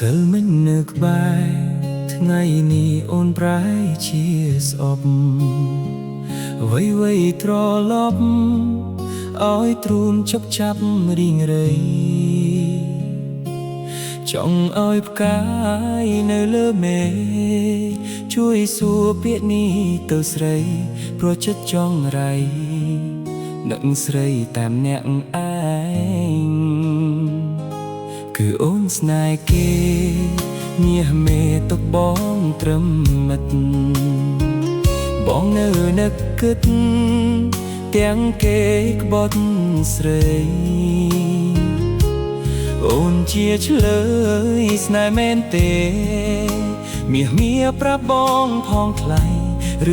សិលមិននឹកបែថ្ងៃនេះអូនប្រែជាស្អប់អ្វីត្រឡប់ឲ្យទ្រូនជប់ចាប់រីងរៃចង់ឲ្យផ្កាយនៅលើមេជួយសួរពាក្យនេះទៅស្រីព្រោះចិត្តចង់រៃនឹងស្រីតាមអ្នកឯងគឺអូនស្នេហ៍គេញាស់មេទុកបងត្រឹមមិត្តបងនៅនឹកគិតទាំងគេក្បត់ស្រីអូនជាឆ្លើយស្នេហ៍មែនទេមាសប្រាប់បងផងថ្លៃ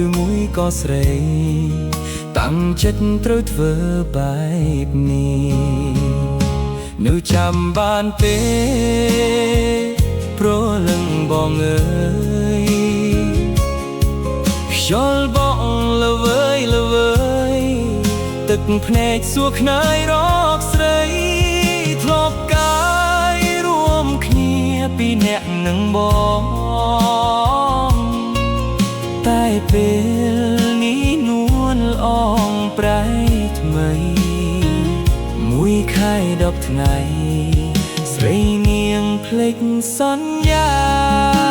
ឬមួយក៏ស្រីតាំងចិត្តត្រូវធ្វើបែបនេះនៅចាំបានទេព្រលឹងបងអើយខ្យល់បងល្វើយទឹកភ្នែកសួរខ្នើយរកស្រីធ្លាប់កាយរួមគ្នាពីអ្នកនឹងបងតែពេលនេះនួនល្អងប្រៃថ្មីមួយខែ10ថ្ងៃស្រីនាងភ្លេចសន្យា